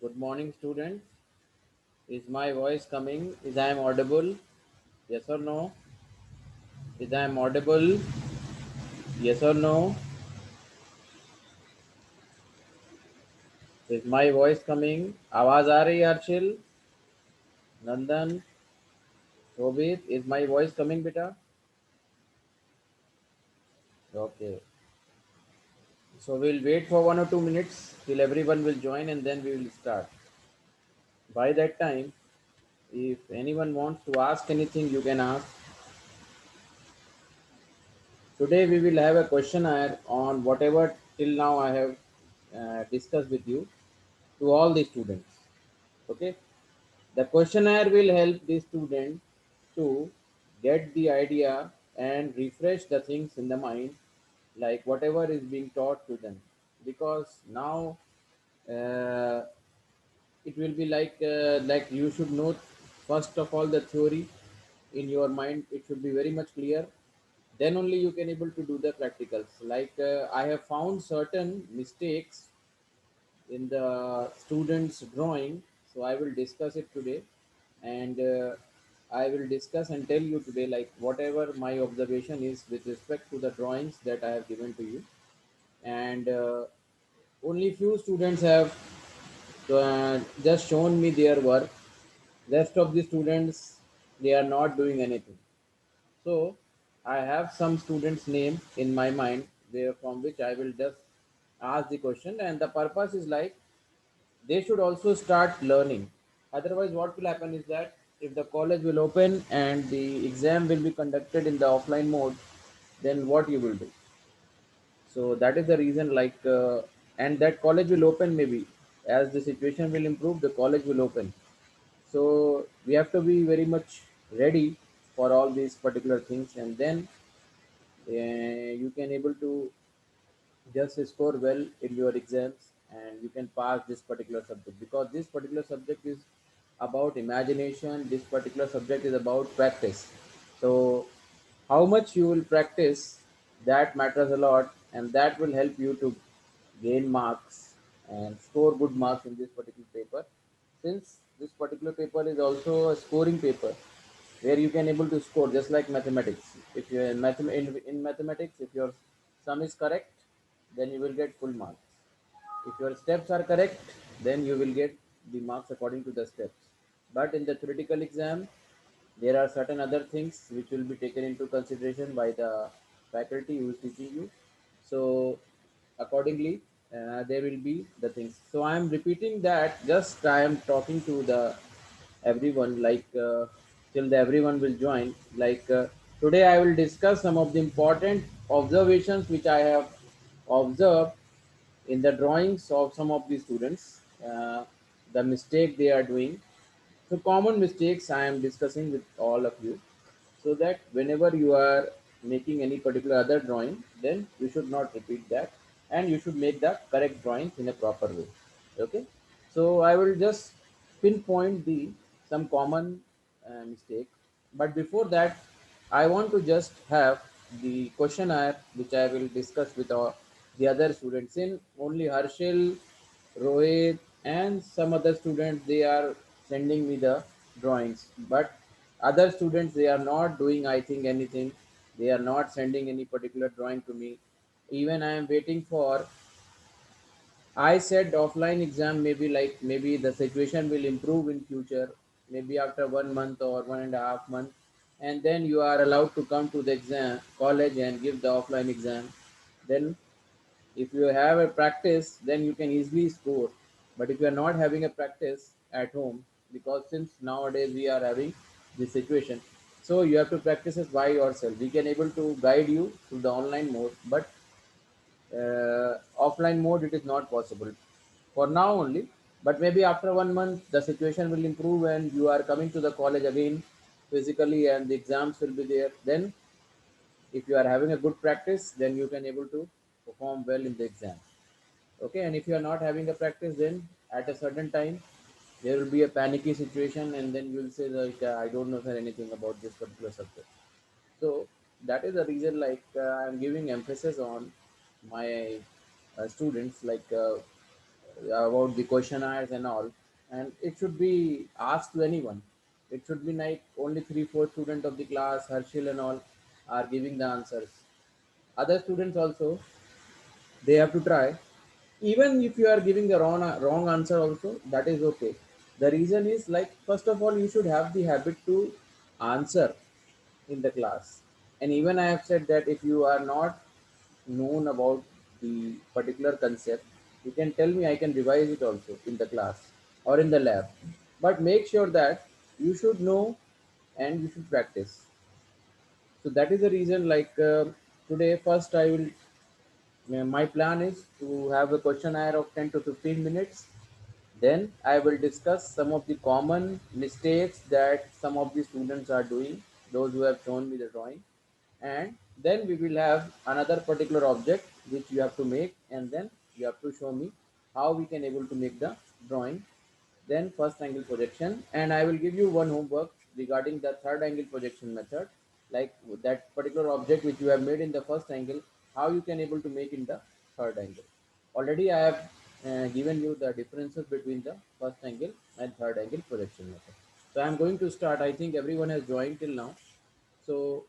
Good morning, students. Is my voice coming? Is I am audible? Yes or no? Is I am audible? Yes or no? Is my voice coming? आवाज आ रही है अर्शिल नंदन शोभित is my voice coming beta? Okay. So we'll wait for 1 or 2 minutes till everyone will join and then we will start. By that time, if anyone wants to ask anything, you can ask. Today we will have a questionnaire on whatever till now I have discussed with you to all the students. Okay, the questionnaire will help the student to get the idea and refresh the things in the mind, like whatever is being taught to them. Because now uh, it will be like you should know first of all the theory in your mind. It should be very much clear. Then only you can able to do the practicals. Like I have found certain mistakes in the students drawing, so I will discuss it today. And I will discuss and tell you today like whatever my observation is with respect to the drawings that I have given to you. And only few students have just shown me their work. Rest of the students, they are not doing anything. So I have some students name in my mind where from which I will just ask the question, and the purpose is like they should also start learning. Otherwise, what will happen is that if the college will open and the exam will be conducted in the offline mode, then what you will do? So that is the reason, and that college will open maybe as the situation will improve, the college will open. So we have to be very much ready for all these particular things, and then you can able to just score well in your exams and you can pass this particular subject, because this particular subject is about imagination. This particular subject is about practice. So how much you will practice, that matters a lot, and that will help you to gain marks and score good marks in this particular paper, since this particular paper is also a scoring paper where you can able to score just like mathematics. If you in, in mathematics, if your sum is correct, then you will get full marks. If your steps are correct, then you will get the marks according to the steps. But in the theoretical exam, there are certain other things which will be taken into consideration by the faculty who is teaching you. So accordingly, there will be the things. So I am repeating that. Just I am talking to the everyone, till the everyone will join. Today, I will discuss some of the important observations which I have observed in the drawings of some of the students. The mistake they are doing, so common mistakes I am discussing with all of you, so that whenever you are making any particular other drawing, then you should not repeat that, and you should make the correct drawings in a proper way. Okay, so I will just pinpoint the some common mistake. But before that, I want to just have the questionnaire which I will discuss with the other students. In only Harshil, Rohit, and some other students, they are sending me the drawings. But other students, they are not doing, I think, anything. They are not sending any particular drawing to me. Even I am waiting for. I said offline exam, maybe maybe the situation will improve in future, maybe after 1 month or 1.5 months, and then you are allowed to come to the exam college and give the offline exam. Then if you have a practice, then you can easily score. But if you are not having a practice at home, because since nowadays we are having this situation, so you have to practice it by yourself. We can able to guide you through the online mode, but offline mode it is not possible for now only. But maybe after 1 month the situation will improve and you are coming to the college again physically and the exams will be there. Then if you are having a good practice, then you can able to perform well in the exam. Okay, and if you are not having a practice, then at a certain time there will be a panicky situation, and then you will say like I don't know sir anything about this particular subject. So that is the reason I'm giving emphasis on my students, about the questionnaires and all, and it should be asked to anyone. It should be like only 3 4 students of the class, Harshil and all, are giving the answers. Other students also, they have to try. Even if you are giving the wrong answer also, that is okay. The reason is like, first of all, you should have the habit to answer in the class. And even I have said that if you are not known about the particular concept, you can tell me, I can revise it also in the class or in the lab. But make sure that you should know and you should practice. So that is the reason, like, today first I will, my plan is to have a questionnaire of 10 to 15 minutes. Then I will discuss some of the common mistakes that some of the students are doing, those who have shown me the drawing. And then we will have another particular object which you have to make, and then you have to show me how we can able to make the drawing. Then first angle projection, and I will give you one homework regarding the third angle projection method, like that particular object which you have made in the first angle, how you can able to make in the third angle. Already I have given you the differences between the first angle and third angle projection method. So I am going to start. I think everyone has joined till now. So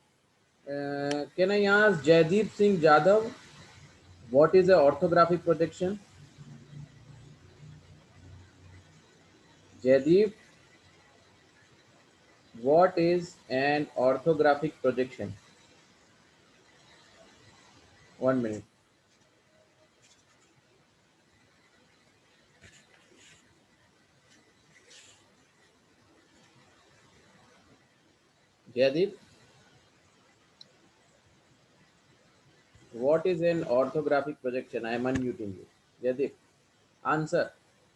can I ask Jaideep Singh Jadhav, what is a orthographic projection? Jaideep, what is an orthographic projection? 1 minute. Jaideep, what is an orthographic projection? I am unmuting you. Jaideep, answer.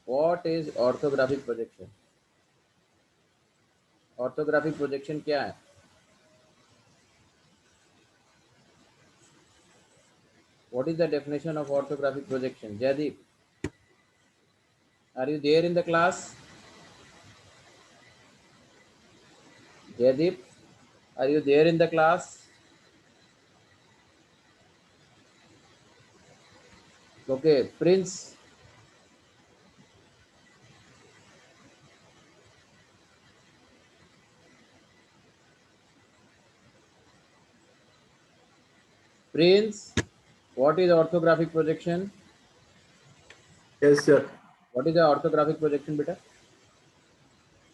What is orthographic projection? Orthographic projection क्या है? What is the definition of orthographic projection? Jaideep, are you there in the class? Jaideep, are you there in the class? Okay, Prince. Prince, what is orthographic projection? Yes, sir. What is the orthographic projection, beta?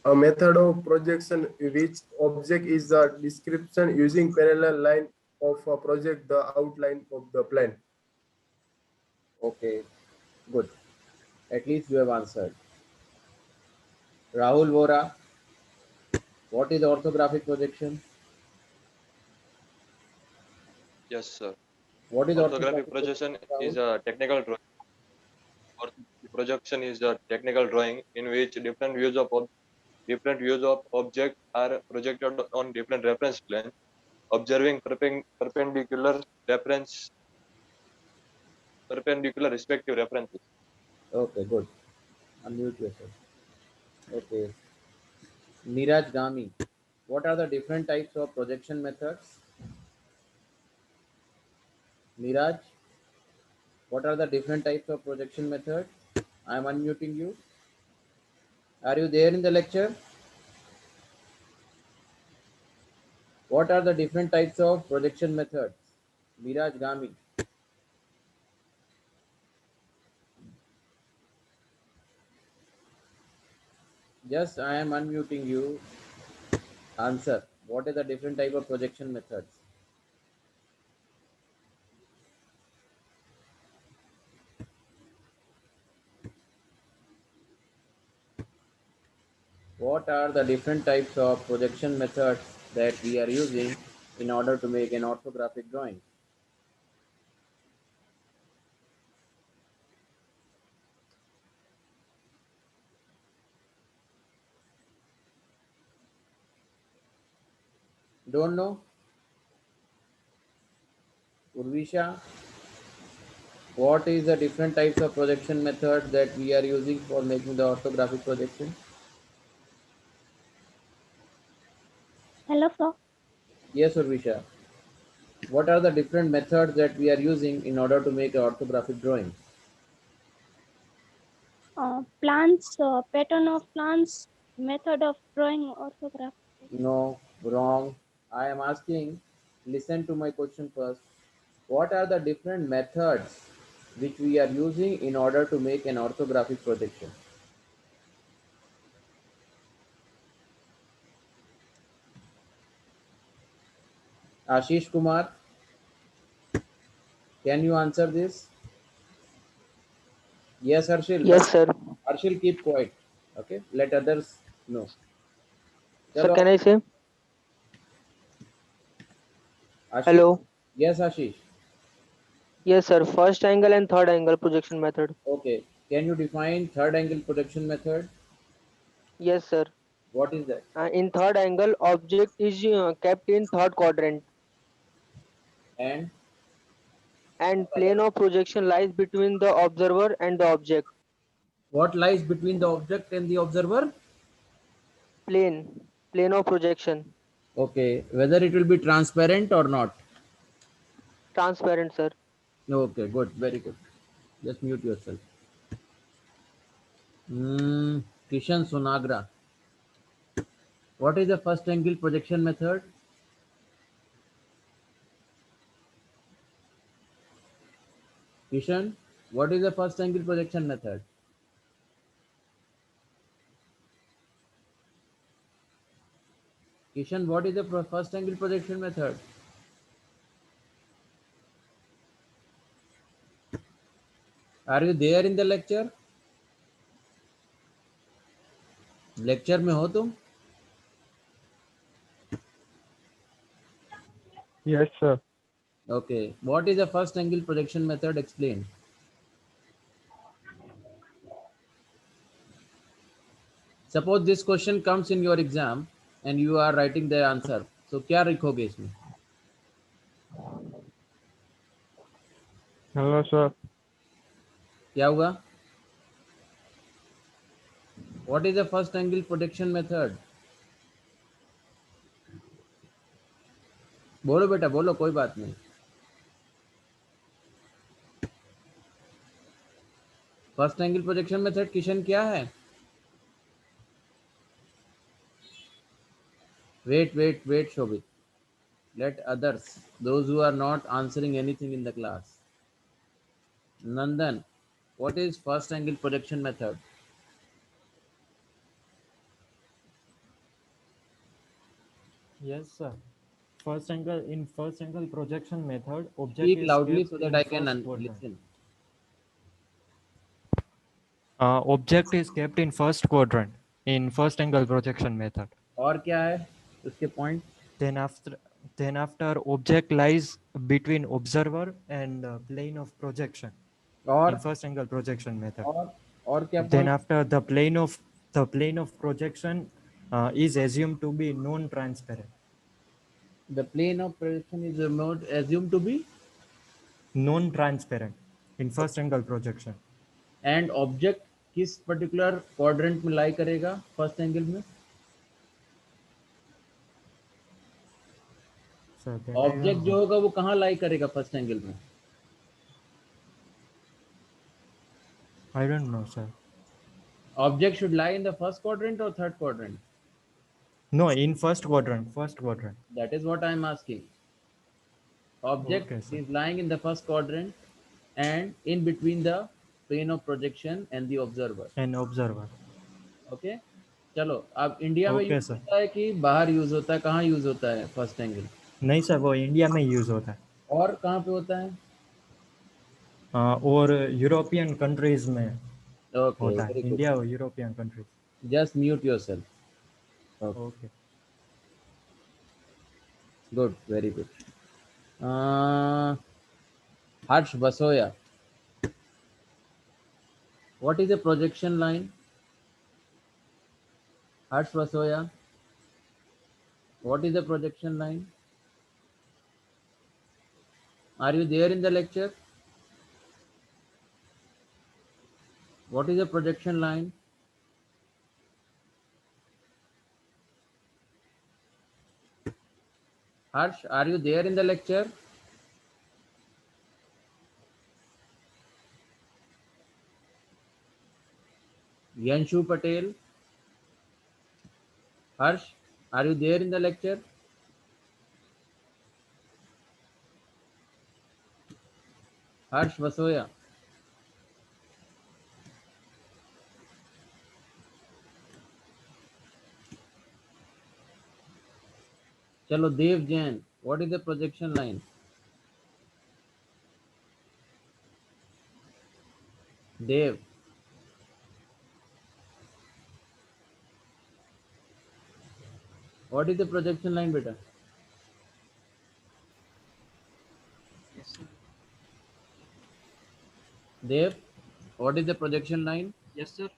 A method of projection in which object is the description using parallel line of a project the outline of the plan. Okay, good. At least you have answered. Rahul Vora, what is orthographic projection? Yes, sir. What is Orthographic orthographic projection projection, is Rahul? a technical drawing. Orthographic projection is a technical drawing in which different views of object are projected on different reference planes, observing perpendicular respective references. Okay, good. Unmute yourself. Okay. Neeraj Gami, what are the different types of projection methods? Neeraj, what are the different types of projection methods? I am unmuting you. Are you there in the lecture? What are the different types of projection methods? Neeraj Gami. Just I am unmuting you. Answer. What are the different type of projection methods? What are the different types of projection methods that we are using in order to make an orthographic drawing? Don't know? Urvisha, what is the different types of projection methods that we are using for making the orthographic projection? Hello, sir. Yes, Urvisha. What are the different methods that we are using in order to make an orthographic drawing? Plants, pattern of plants, method of drawing orthograph. No, wrong. I am asking, listen to my question first. What are the different methods which we are using in order to make an orthographic projection? Ashish Kumar, can you answer this? Yes, Harshil, but Yes, sir. Harshil, keep quiet. Okay, let others know. Sir, Chalo, can I say? Ashish. Hello. Yes, Ashish. Yes, sir. First angle and third angle projection method. Okay, can you define third angle projection method? Yes, sir. What is that? In third angle, object is kept in third quadrant, And and plane of projection lies between the observer and the object. what lies between the object and the observer? Plane of projection. Okay, whether it will be transparent or not. Transparent, sir. Okay, good, very good. Just mute yourself. Kishan Sonagra. What is the first angle projection method? Kishan, what is the first angle projection method? Kishan, what is the first angle projection method? Are you there in the lecture? Lecture में हो तुम? Yes, sir. Okay. What is the first angle projection method? Explain. Suppose this question comes in your exam and you are writing the answer. So क्या लिखोगे इसमें? Hello, sir. क्या हुआ? What is the first angle projection method? बोलो बेटा बोलो, कोई बात नहीं. First angle projection method Kishan क्या है? Wait, Shobit. Let others, those who are not answering anything in the class. Nandan, what is first angle projection method? Yes, sir. First angle projection method, object Speak is loudly kept so that in I can first quadrant. listen. Object is kept in first quadrant in first angle projection method. और क्या है उसके point? Then after object lies between observer and plane of projection in और first angle projection method. और क्या Then point? after the plane of projection is assumed to be non-transparent. The plane of projection is not assumed to be, Non-transparent in first angle projection. and object किस particular quadrant में lie करेगा first angle में? So that Object जो होगा वो कहाँ lie करेगा first angle में? I don't know, sir. Object should lie in the first quadrant or third quadrant? No, in first quadrant. First quadrant. That is what I am asking. Object Okay, sir. is lying in the first quadrant and in between the plane of projection and the observer. An observer. Okay, चलो अब India में Okay, use sir. होता है कि बाहर use होता है? कहाँ यूज होता है फर्स्ट एंगल? नहीं सर, वो इंडिया में यूज होता है और कहाँ पे होता है? और यूरोपियन कंट्रीज में ओके, होता है. Very good. इंडिया और European countries. Just mute yourself. Okay. Good, very good. Harsh Basoya, what is a projection line? Harsh Basoya, what is a projection line? Are you there in the lecture? What is a projection line? Harsh, are you there in the lecture? Yanshu Patel, Harsh, are you there in the lecture? Harsh Vasoya. Chalo, Dev Jain, what is the projection line? Dev, what is the projection line, beta? Yes, sir. Dev, what is the projection line? Yes, sir.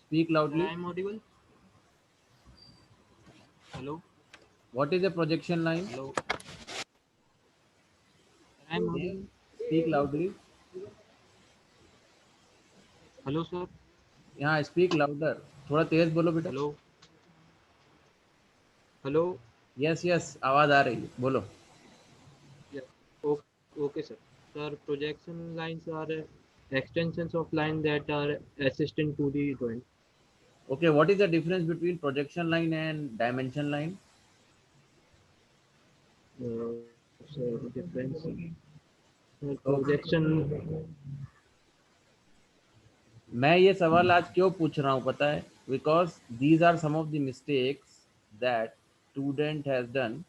Speak Sir, loudly. I am audible. Hello. What is the projection line? Hello. Sir, I am Dev, audible. speak loudly. Hello, sir. यहाँ speak louder. थोड़ा तेज बोलो बेटा. Hello. Hello. Yes, yes, आवाज आ रही है. बोलो. Yeah. Okay, sir. Sir, projection lines are extensions of line that are assisting to the drawing. Okay, what is the difference between projection line and dimension line? So the difference. Okay. Projection. मैं ये सवाल आज क्यों पूछ रहा हूँ पता है? Because these are some of the mistakes that student has done.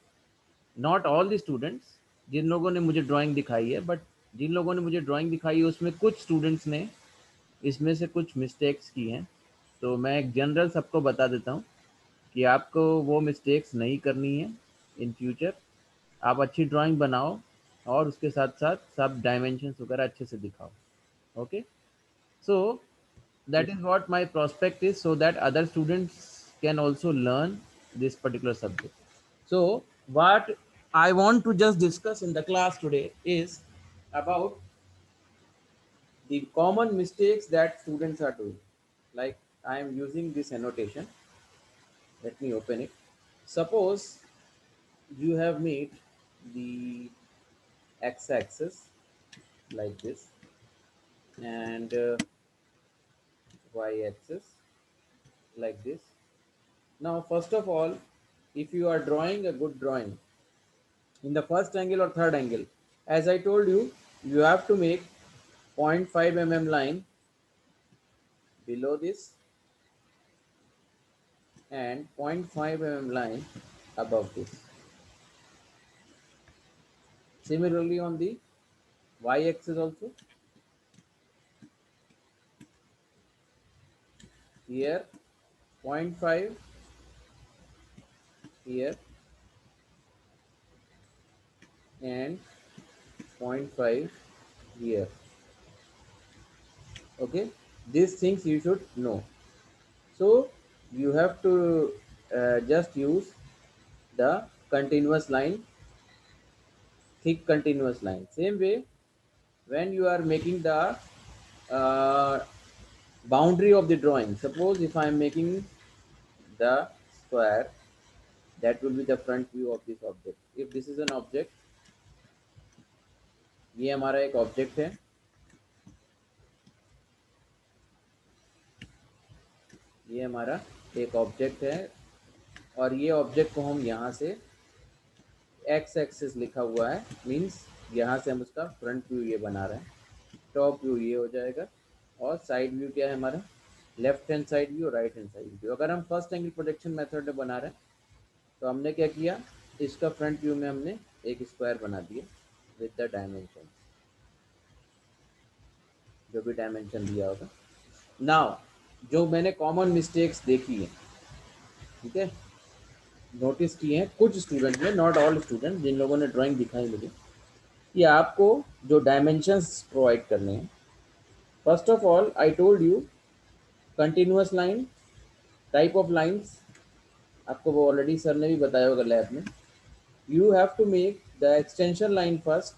Not all the students. जिन लोगों ने मुझे ड्राइंग दिखाई है, बट जिन लोगों ने मुझे ड्राइंग दिखाई है उसमें कुछ स्टूडेंट्स ने इसमें से कुछ मिस्टेक्स की हैं. तो मैं एक जनरल सबको बता देता हूँ कि आपको वो मिस्टेक्स नहीं करनी है इन फ्यूचर. आप अच्छी ड्राइंग बनाओ और उसके साथ साथ सब डायमेंशंस वगैरह अच्छे से दिखाओ. Okay, so that Yes. is what my prospect is, so that other students can also learn this particular subject. So what I want to just discuss in the class today is about the common mistakes that students are doing. Like, I am using this annotation. Let me open it. Suppose you have made the x-axis like this, and y-axis like this. Now, first of all, if you are drawing a good drawing in the first angle or third angle, as I told you, you have to make 0.5 mm line below this and 0.5 mm line above this. Similarly, on the y-axis also, here 0.5, here, and 0.5 here. Okay, these things you should know. So you have to just use the continuous line, thick continuous line. Same way, when you are making the uh, boundary of the drawing, suppose if I am making the square, that will be the front view of this object. If this is an object, ये हमारा एक object है, ये हमारा एक object है, और ये ऑब्जेक्ट को हम यहाँ से एक्स एक्सिस लिखा हुआ है, मीन्स यहाँ से हम उसका फ्रंट व्यू ये बना रहे हैं, टॉप व्यू ये हो जाएगा, और साइड व्यू क्या है हमारा, left hand side view, right hand side view. अगर हम फर्स्ट एंगल प्रोजेक्शन मेथड में बना रहे हैं तो हमने क्या किया, इसका फ्रंट व्यू में हमने एक स्क्वायर बना दिया विद द डायमेंशन, जो भी डायमेंशन दिया होगा. नाउ जो मैंने कॉमन मिस्टेक्स देखी है, ठीक है, नोटिस किए हैं कुछ स्टूडेंट ने, नॉट ऑल स्टूडेंट, जिन लोगों ने ड्राइंग दिखाई मुझे, कि आपको जो डायमेंशंस प्रोवाइड करने हैं, first of all I told you continuous line, type of lines, आपको वो ऑलरेडी सर ने भी बताया होगा लैब में. You have to make the extension line first.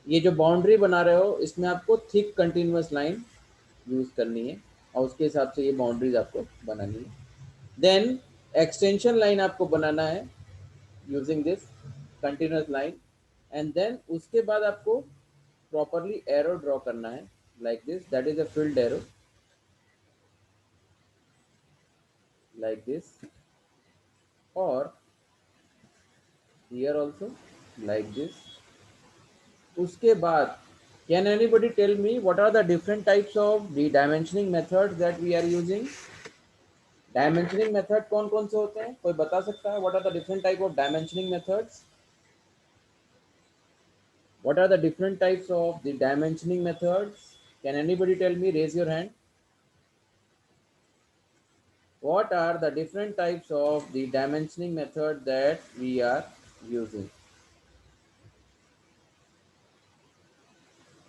ये जो बाउंड्री बना रहे हो इसमें आपको थिक कंटिन्यूअस लाइन यूज़ करनी है, और उसके हिसाब से ये बाउंड्रीज आपको बनानी है. देन एक्सटेंशन लाइन आपको बनाना है using this continuous line, and then उसके बाद आपको प्रॉपरली एरो ड्रॉ करना है like this, that is a field arrow. like this, or here also like this. उसके बाद, can anybody tell me what are the different types of the dimensioning methods that we are using? Dimensioning method कौन कौन से होते हैं, कोई बता सकता है? What are the different type of dimensioning methods? What are the different types of the dimensioning methods? Can anybody tell me? Raise your hand. What are the different types of the dimensioning method that we are using?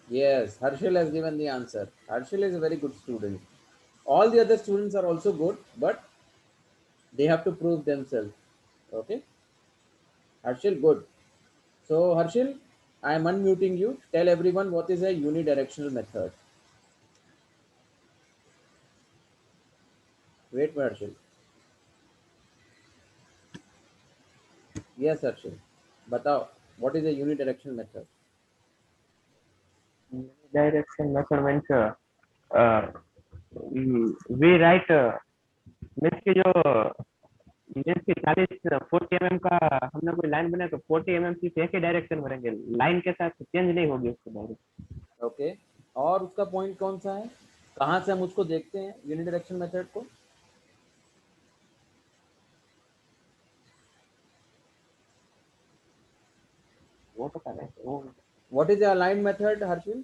Yes, Harshil has given the answer. Harshil is a very good student. All the other students are also good, but they have to prove themselves. Okay, Harshil, good. So Harshil, I am unmuting you. Tell everyone what is a unidirectional method. Wait for Harshil. Yes, Harshil. Batao, what is a unidirectional method? Direction measurement we write means की जो means की 40 mm का हमने कोई line बनाया तो 40 mm सिर्फ एक ही डायरेक्शन में रहेंगे, लाइन के साथ चेंज नहीं होगी उसकी डायरेक्शन। ओके, और उसका पॉइंट कौन सा है, कहाँ से हम उसको देखते हैं यूनिडायरेक्शन मेथड को? वो पता नहीं वो what is align method Harshil?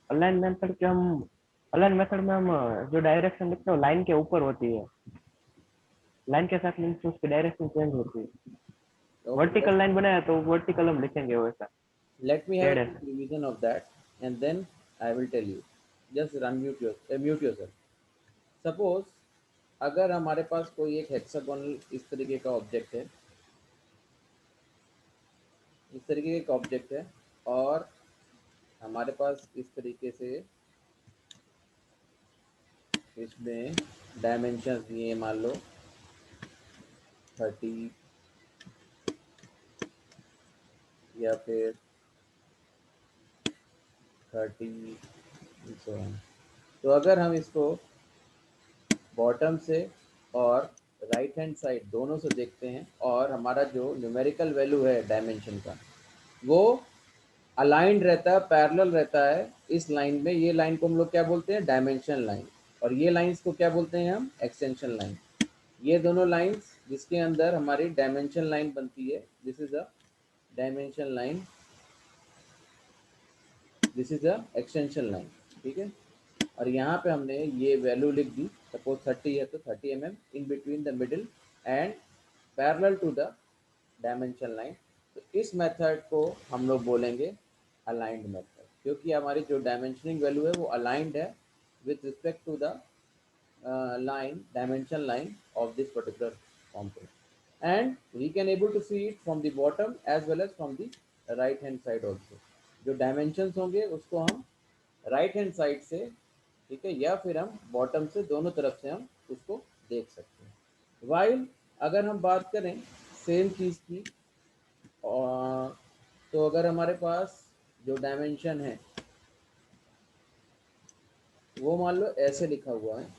Align method के हम अलाइन मेथड में हम जो डायरेक्शन लिखते हैं लाइन के ऊपर होती है, लाइन के साथ मीन्स उसकी डायरेक्शन चेंज होती है। वर्टिकल लाइन बनाया तो वर्टिकल हम लिखेंगे वैसा। Let me have a revision of that and then I will tell you. Just mute yourself. Suppose अगर हमारे पास कोई एक हेक्सागोनल इस तरीके का ऑब्जेक्ट है, इस तरीके का ऑब्जेक्ट है, और हमारे पास इस तरीके से इसमें डायमेंशन दिए, मान लो 30 या फिर 30, तो अगर हम इसको बॉटम से और राइट हैंड साइड दोनों से देखते हैं और हमारा जो न्यूमेरिकल वैल्यू है डायमेंशन का वो अलाइंड रहता है, पैरेलल रहता है इस लाइन में, ये लाइन को हम लोग क्या बोलते हैं? Dimension line. और ये लाइंस को क्या बोलते हैं हम? Extension line. ये दोनों लाइंस जिसके अंदर हमारी डायमेंशन लाइन बनती है, this is a dimension line, this is a extension line, ठीक है। और यहाँ पे हमने ये वैल्यू लिख दी, सपोज 30 है तो 30 mm in between the middle and parallel to the dimension line. तो इस मेथड को हम लोग बोलेंगे अलाइंड मेथड, क्योंकि हमारी जो डायमेंशनिंग वैल्यू है वो अलाइंड है with respect to the line, dimension line of this particular component, and we can able to see it from the bottom as well as from the right hand side also. जो dimensions होंगे उसको हम right hand side से, ठीक है, या फिर हम bottom से, दोनों तरफ से हम उसको देख सकते हैं। while अगर हम बात करें सेम चीज़ की, तो अगर हमारे पास जो डायमेंशन है वो मान लो ऐसे लिखा हुआ है,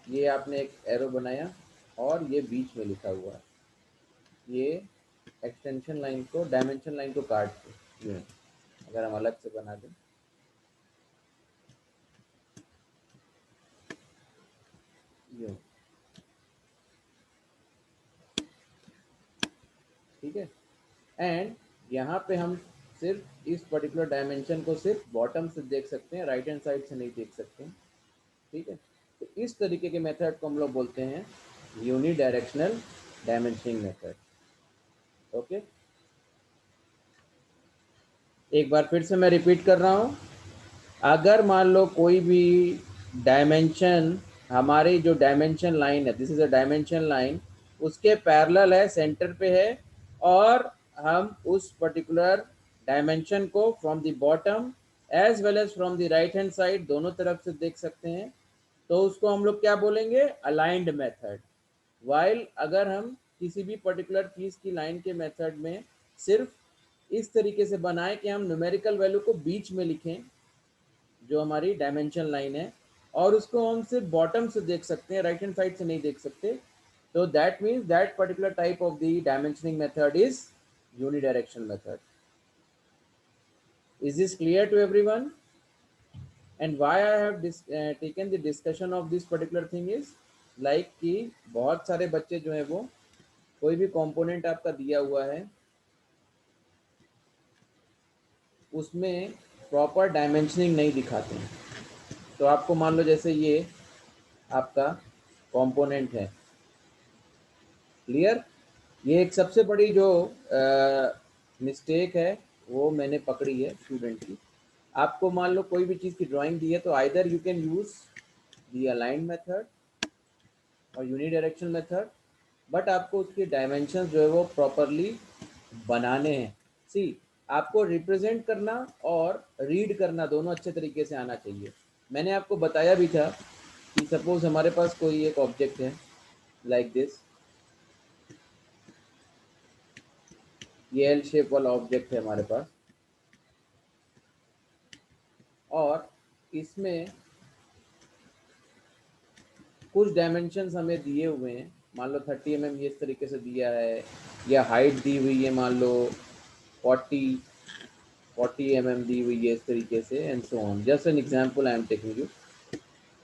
ये आपने एक एरो बनाया और ये बीच में लिखा हुआ है, ये एक्सटेंशन लाइन को, डायमेंशन लाइन को काट के ये अगर हम अलग से बना दें, ये ठीक है। एंड यहाँ पे हम सिर्फ इस पर्टिकुलर डायमेंशन को सिर्फ बॉटम से देख सकते हैं, राइट हैंड साइड से नहीं देख सकते हैं, ठीक है। तो इस तरीके के मेथड को हम लोग बोलते हैं यूनिडायरेक्शनल डायमेंशनिंग मेथड। ओके, एक बार फिर से मैं रिपीट कर रहा हूँ, अगर मान लो कोई भी डायमेंशन, हमारी जो डायमेंशन लाइन है, this is a dimension line, उसके पैरेलल है, सेंटर पे है, और हम उस पर्टिकुलर डायमेंशन को from the bottom as well as from the right hand side दोनों तरफ से देख सकते हैं, तो उसको हम लोग क्या बोलेंगे? Aligned method. वाइल अगर हम किसी भी पर्टिकुलर चीज़ की लाइन के मेथड में सिर्फ इस तरीके से बनाएं कि हम न्यूमेरिकल वैल्यू को बीच में लिखें जो हमारी डायमेंशन लाइन है, और उसको हम सिर्फ बॉटम से देख सकते हैं, राइट हैंड साइड से नहीं देख सकते. तो that means that particular type of the dimensioning method is unidirectional method. Is this clear to everyone? And why I have taken the discussion of this particular thing is like कि बहुत सारे बच्चे जो हैं वो कोई भी कंपोनेंट आपका दिया हुआ है उसमें प्रॉपर डायमेंशनिंग नहीं दिखाते हैं. तो आपको मान लो जैसे ये आपका कंपोनेंट है, क्लियर. ये एक सबसे बड़ी जो मिस्टेक है वो मैंने पकड़ी है स्टूडेंट की. आपको मान लो कोई भी चीज़ की ड्राइंग दी है तो either you can use the align method और यूनिडायरेक्शनल मेथड, बट आपको उसके डायमेंशंस जो है वो प्रॉपरली बनाने हैं. सी, आपको रिप्रेजेंट करना और रीड करना दोनों अच्छे तरीके से आना चाहिए. मैंने आपको बताया भी था कि सपोज हमारे पास कोई एक ऑब्जेक्ट है लाइक दिस, ये एल शेप वाला ऑब्जेक्ट है हमारे पास और इसमें कुछ डायमेंशंस हमें दिए हुए हैं. मान लो 30 mm ये इस तरीके से दिया है, या हाइट दी हुई है मान लो 40 mm दी हुई है इस तरीके से, and so on. Just an example I am taking you.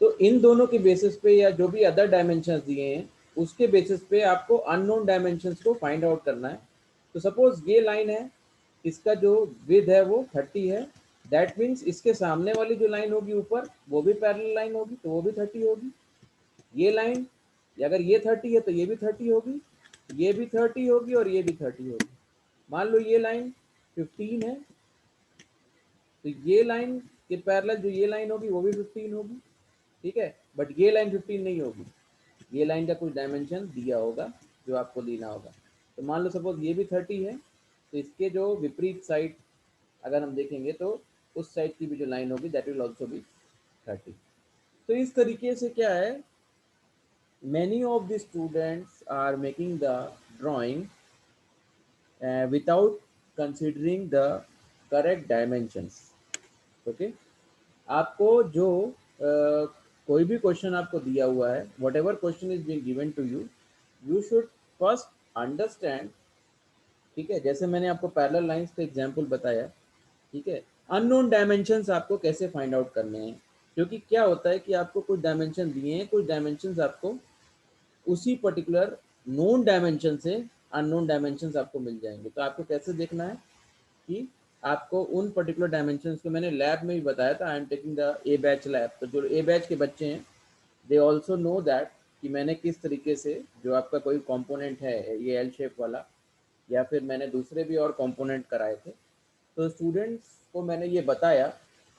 तो इन दोनों के बेसिस पे या जो भी अदर डायमेंशंस दिए हैं उसके बेसिस पे आपको अननोन डायमेंशंस को फाइंड आउट करना है. तो सपोज ये लाइन है, इसका जो विड्थ है वो 30 है. दैट मीन्स इसके सामने वाली जो लाइन होगी ऊपर वो भी पैरेलल लाइन होगी तो वो भी 30 होगी. ये लाइन, अगर ये 30 है तो ये भी 30 होगी, ये भी 30 होगी और ये भी 30 होगी. मान लो ये लाइन 15 है तो ये लाइन के पैरेलल जो ये लाइन होगी वो भी 15 होगी, ठीक है. बट ये लाइन 15 नहीं होगी, ये लाइन का कुछ डायमेंशन दिया होगा जो आपको लेना होगा. तो मान लो सपोज ये भी 30 है तो इसके जो विपरीत साइड अगर हम देखेंगे तो उस साइड की भी जो लाइन होगी दैट विल ऑल्सो बी 30. तो इस तरीके से क्या है, many of the students are making the drawing without considering the correct dimensions. Okay, आपको जो कोई भी क्वेश्चन आपको दिया हुआ है, whatever question is being given to you, you should first understand. ठीक है, जैसे मैंने आपको पैरेलल लाइंस का एग्जांपल बताया, ठीक है. अननोन डायमेंशंस आपको कैसे फाइंड आउट करने हैं, क्योंकि क्या होता है कि आपको कुछ डायमेंशन दिए हैं, कुछ डायमेंशंस आपको उसी पर्टिकुलर नोन डायमेंशन से अननोन डायमेंशंस आपको मिल जाएंगे. तो आपको कैसे देखना है कि आपको उन पर्टिकुलर डायमेंशंस को, मैंने लैब में भी बताया था, I am taking the A batch lab. तो जो ए बैच के बच्चे हैं दे ऑल्सो नो दैट कि मैंने किस तरीके से जो आपका कोई कंपोनेंट है ये एल शेप वाला, या फिर मैंने दूसरे भी और कंपोनेंट कराए थे. तो स्टूडेंट्स को मैंने ये बताया,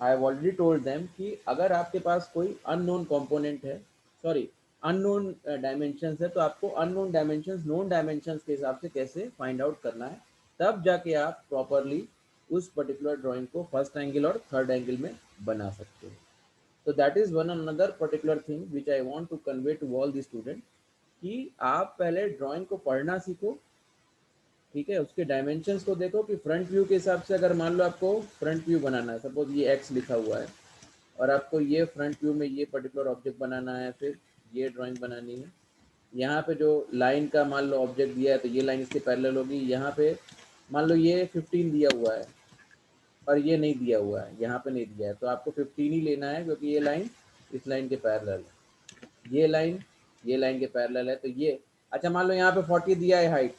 I have already told them कि अगर आपके पास कोई अननोन कंपोनेंट है, सॉरी अननोन डायमेंशंस है, तो आपको अननोन डायमेंशंस नोन डायमेंशंस के हिसाब से कैसे फाइंड आउट करना है, तब जाके आप प्रॉपरली उस पर्टिकुलर ड्राइंग को फर्स्ट एंगल और थर्ड एंगल में बना सकते हो. तो that is one another particular thing which I want to convey to all the student कि आप पहले ड्राइंग को पढ़ना सीखो, ठीक है. उसके डायमेंशंस को देखो कि फ्रंट व्यू के हिसाब से, अगर मान लो आपको फ्रंट व्यू बनाना है, सपोज ये एक्स लिखा हुआ है और आपको ये फ्रंट व्यू में ये पर्टिकुलर ऑब्जेक्ट बनाना है, फिर ये ड्राइंग बनानी है. यहाँ पे जो लाइन का मान लो ऑब्जेक्ट दिया है तो ये लाइन इसके पैरेलल होगी. यहाँ पे मान लो ये 15 दिया हुआ है और ये नहीं दिया हुआ है, यहाँ पे नहीं दिया है, तो आपको 15 ही लेना है क्योंकि ये लाइन इस लाइन के पैरेलल है, ये लाइन के पैरेलल है. तो ये अच्छा, मान लो यहाँ पे 40 दिया है हाइट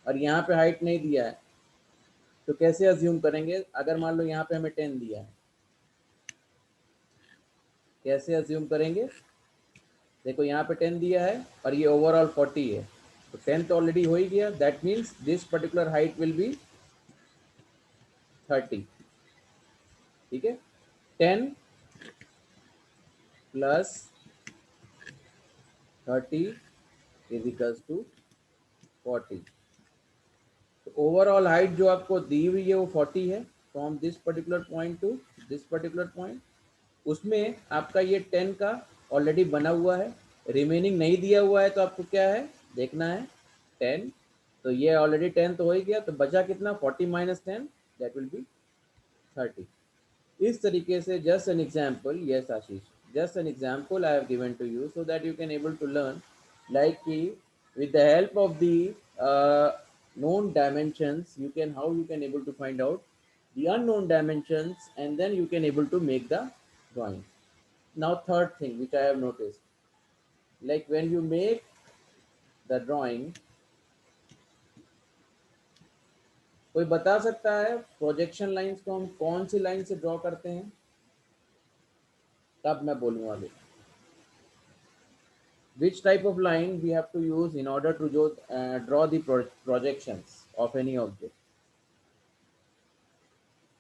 और यहाँ पे हाइट नहीं दिया है, तो कैसे अज्यूम करेंगे. अगर मान लो यहाँ पे हमें 10 दिया है, कैसे अज्यूम करेंगे. देखो यहाँ पे 10 दिया है और ये ओवरऑल 40 है, तो 10 तो ऑलरेडी हो ही गया. That means this particular height will be 30. ठीक है, 10 प्लस 30 इज इक्वल्स टू 40. तो ओवरऑल हाइट जो आपको दी हुई है वो 40 है, from this particular point two this particular point. उसमें आपका ये 10 का ऑलरेडी बना हुआ है, रिमेनिंग नहीं दिया हुआ है, तो आपको क्या है देखना है 10. तो ये ऑलरेडी 10 तो हो ही गया, तो बचा कितना 40 माइनस 10 दैट विल बी 30. इस तरीके से just an example. Yes Ashish, just an example I have given to you so that you can able to learn, like with the help of the known dimensions, you can how you can able to find out the unknown dimensions, and then you can able to make the drawing. Now third thing which I have noticed, like when you make the drawing, कोई बता सकता है projection lines को हम कौन सी line से draw करते हैं? तब मैं बोलूँगा आगे which type of line we have to use in order to draw the projections of any object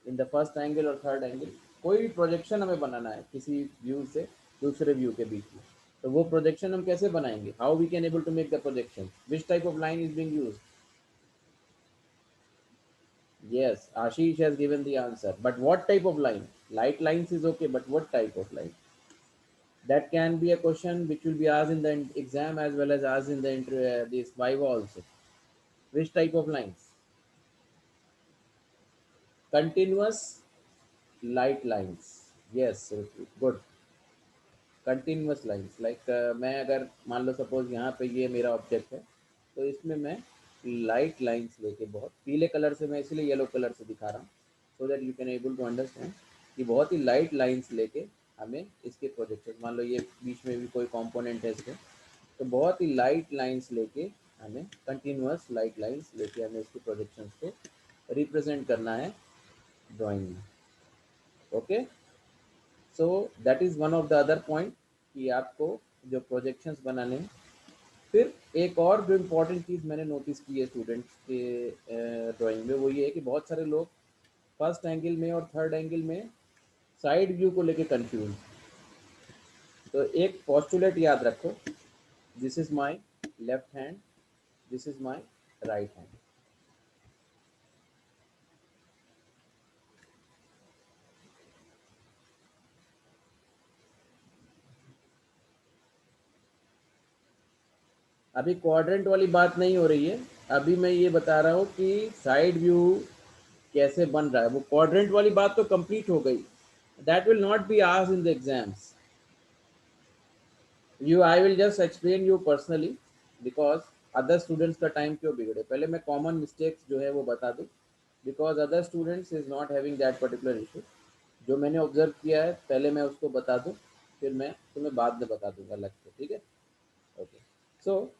in the first angle or third angle. कोई भी प्रोजेक्शन हमें बनाना है किसी व्यू से दूसरे व्यू के बीच में, तो वो प्रोजेक्शन हम कैसे बनाएंगे? How we can able to make the projection? Which type of line is being used? Yes, Ashish has given the answer. But what type of line? Light lines is okay, but what type of line? That can be a question which will be asked in the exam as well as asked in the this Viva also. Which type of lines? Continuous light lines. Yes, good. Continuous lines. Like मैं अगर मान लो suppose यहाँ पे ये मेरा object है, तो इसमें मैं लाइट लाइंस लेके बहुत पीले कलर से, मैं इसलिए येलो कलर से दिखा रहा हूँ so that you can able to understand कि बहुत ही लाइट लाइंस लेके हमें इसके प्रोजेक्शन, मान लो ये बीच में भी कोई कंपोनेंट है इसके, तो बहुत ही लाइट लाइंस लेके हमें कंटिन्यूअस लाइट लाइंस लेके हमें इसके प्रोजेक्शंस को रिप्रेजेंट करना है ड्राइंग में. Okay, so that is one of the other point कि आपको जो प्रोजेक्शंस बनाने हैं. फिर एक और जो इम्पोर्टेंट चीज़ मैंने नोटिस की है स्टूडेंट्स के ड्राइंग में, वो ये है कि बहुत सारे लोग फर्स्ट एंगल में और थर्ड एंगल में साइड व्यू को लेके कंफ्यूज. तो एक पोस्टुलेट याद रखो, this is my left hand, this is my right hand. अभी क्वाड्रेंट वाली बात नहीं हो रही है, अभी मैं ये बता रहा हूँ कि साइड व्यू कैसे बन रहा है. वो क्वाड्रेंट वाली बात तो कंप्लीट हो गई. That will not be asked in the exams. I will just explain you personally because other students का टाइम क्यों बिगड़े. पहले मैं कॉमन मिस्टेक्स जो है वो बता दूँ, because other students is not having that particular issue. जो मैंने ऑब्जर्व किया है पहले मैं उसको बता दूँ, फिर मैं तुम्हें बाद में बता दूंगा अलग से. ठीक है, ओके. सो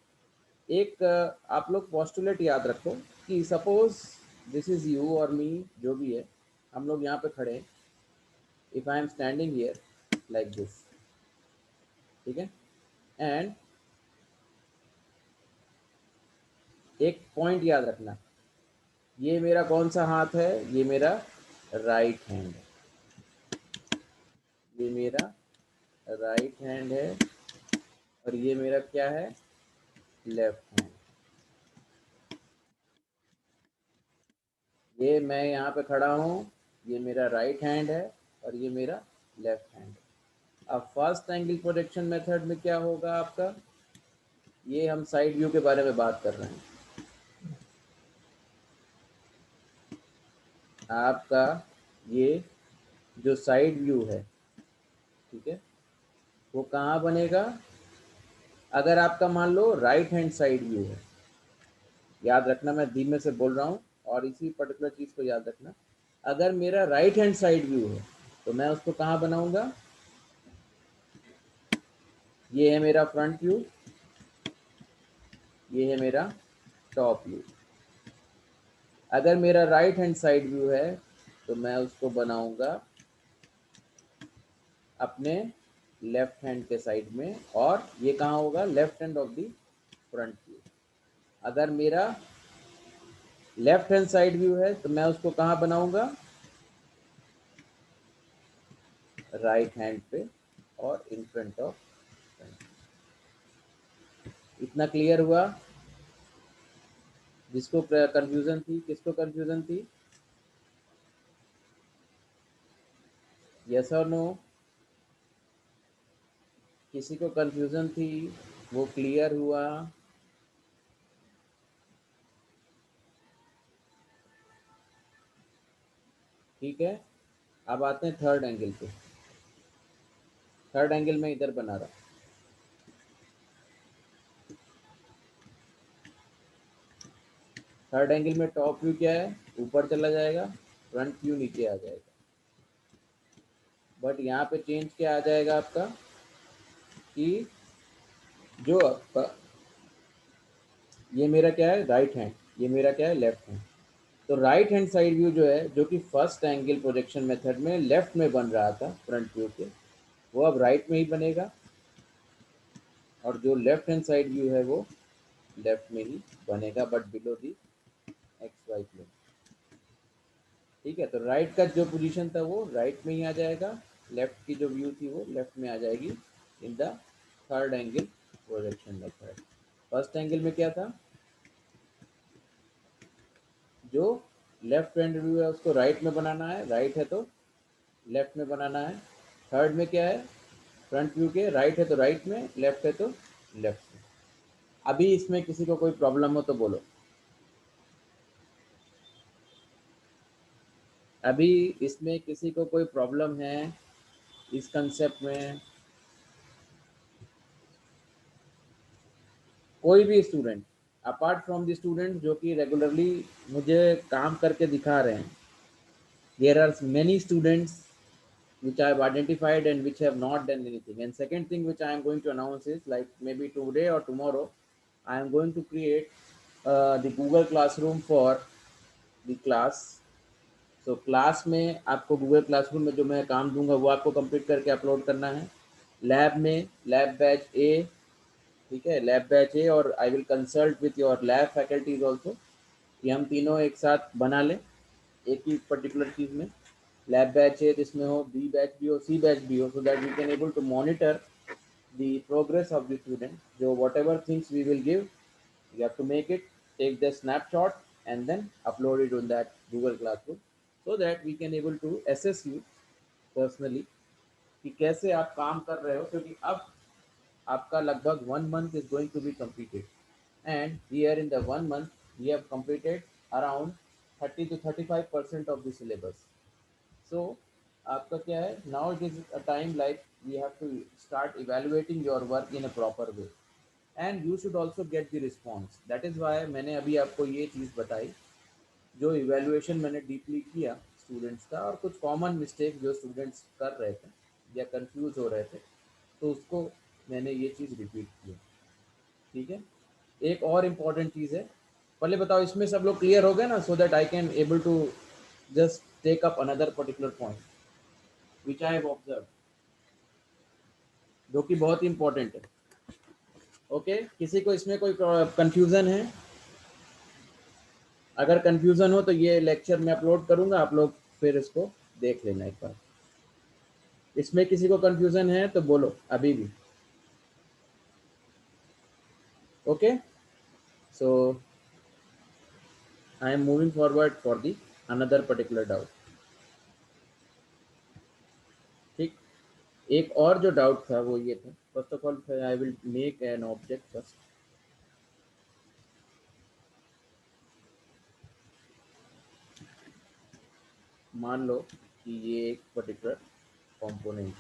एक आप लोग पोस्टुलेट याद रखो कि सपोज दिस इज यू और मी, जो भी है, हम लोग यहाँ पे खड़े हैं. If I am standing here like this, ठीक है, एंड एक पॉइंट याद रखना, ये मेरा कौन सा हाथ है? ये मेरा राइट हैंड है. ये मेरा राइट हैंड है और ये मेरा क्या है? Left hand. ये मैं यहाँ पे खड़ा हूँ, ये मेरा राइट हैंड है और ये मेरा लेफ्ट हैंड है. अब फर्स्ट एंगल प्रोजेक्शन मेथड में क्या होगा आपका? ये हम साइड व्यू के बारे में बात कर रहे हैं. आपका ये जो साइड व्यू है, ठीक है, वो कहाँ बनेगा? अगर आपका मान लो राइट हैंड साइड व्यू है, याद रखना मैं धीमे से बोल रहा हूँ और इसी पर्टिकुलर चीज़ को याद रखना. अगर मेरा राइट हैंड साइड व्यू है तो मैं उसको कहाँ बनाऊंगा? ये है मेरा फ्रंट व्यू, ये है मेरा टॉप व्यू. अगर मेरा राइट हैंड साइड व्यू है तो मैं उसको बनाऊंगा अपने लेफ्ट हैंड के साइड में, और ये कहाँ होगा? Left hand of the front view. अगर मेरा लेफ्ट हैंड साइड व्यू है तो मैं उसको कहाँ बनाऊंगा? राइट हैंड पे और इन फ्रंट ऑफ फ्रंट. इतना क्लियर हुआ? जिसको कंफ्यूजन थी, किसको कंफ्यूजन थी? यस और नो? किसी को कंफ्यूजन थी? वो क्लियर हुआ? ठीक है, अब आते हैं थर्ड एंगल पे. थर्ड एंगल में इधर बना रहा। थर्ड एंगल में टॉप व्यू क्या है, ऊपर चला जाएगा, फ्रंट व्यू नीचे आ जाएगा। बट यहाँ पे चेंज क्या आ जाएगा आपका कि जो आपका ये मेरा क्या है राइट हैंड, ये मेरा क्या है लेफ्ट हैंड। तो राइट हैंड साइड व्यू जो है, जो कि फर्स्ट एंगल प्रोजेक्शन मेथड में लेफ्ट में बन रहा था फ्रंट व्यू के, वो अब राइट में ही बनेगा। और जो लेफ्ट हैंड साइड व्यू है वो लेफ्ट में ही बनेगा, but below the X Y plane. ठीक है, तो राइट का जो पोजीशन था वो राइट में ही आ जाएगा, लेफ्ट की जो व्यू थी वो लेफ्ट में आ जाएगी in the third angle projection method. First angle में क्या था, जो लेफ्ट हैंड व्यू है उसको राइट में बनाना है, राइट है तो लेफ्ट में बनाना है। थर्ड में क्या है, फ्रंट व्यू के राइट है तो राइट में, लेफ्ट है तो लेफ्ट में। अभी इसमें किसी को कोई प्रॉब्लम हो तो बोलो। अभी इसमें किसी को कोई प्रॉब्लम है इस कंसेप्ट में? कोई भी student apart from the student जो कि रेगुलरली मुझे काम करके दिखा रहे हैं, there are many students which I have identified and which have not done anything. And second thing which I am going to announce is, like maybe today or tomorrow, I am going to create the Google Classroom for the class. So class में आपको Google Classroom में जो मैं काम दूंगा वो आपको complete करके अपलोड करना है। लैब में लैब बैच ए, ठीक है, लैब बैच ए, और I will consult with your lab faculties also कि हम तीनों एक साथ बना लें एक ही पर्टिकुलर चीज़ में। लैब बैच है जिसमें हो बी बैच भी हो सी बैच भी हो, so that we can able to monitor the progress of the student. So whatever things we will give, you have to make it, take the snapshot and then upload it on that Google Classroom, so that we can able to assess you personally कि कैसे आप काम कर रहे हो, क्योंकि अब आपका लगभग 1 month is going to be completed, and here in the 1 month we have completed around 30 to 35% of the syllabus. So आपका क्या है, now it is a time like we have to start evaluating your work in a proper way, and you should also get the response. That is why मैंने अभी आपको ये चीज़ बताई, जो evaluation मैंने डीपली किया स्टूडेंट्स का, और कुछ कॉमन मिस्टेक जो स्टूडेंट्स कर रहे थे या कंफ्यूज हो रहे थे, तो उसको मैंने ये चीज़ रिपीट की। ठीक है, एक और इम्पॉर्टेंट चीज़ है, पहले बताओ इसमें सब लोग क्लियर हो गए ना, so that I can able to just take up another particular point which I have observe, जो कि बहुत इंपॉर्टेंट है। ओके, किसी को इसमें कोई कंफ्यूजन है? अगर कंफ्यूजन हो तो ये लेक्चर मैं अपलोड करूंगा, आप लोग फिर इसको देख लेना एक बार। इसमें किसी को कंफ्यूजन है तो बोलो अभी भी। Okay, so I am moving forward for the another particular doubt. ठीक, एक और जो डाउट था वो ये था, first of all I will make an object first. मान लो कि ये एक पर्टिकुलर कंपोनेंट,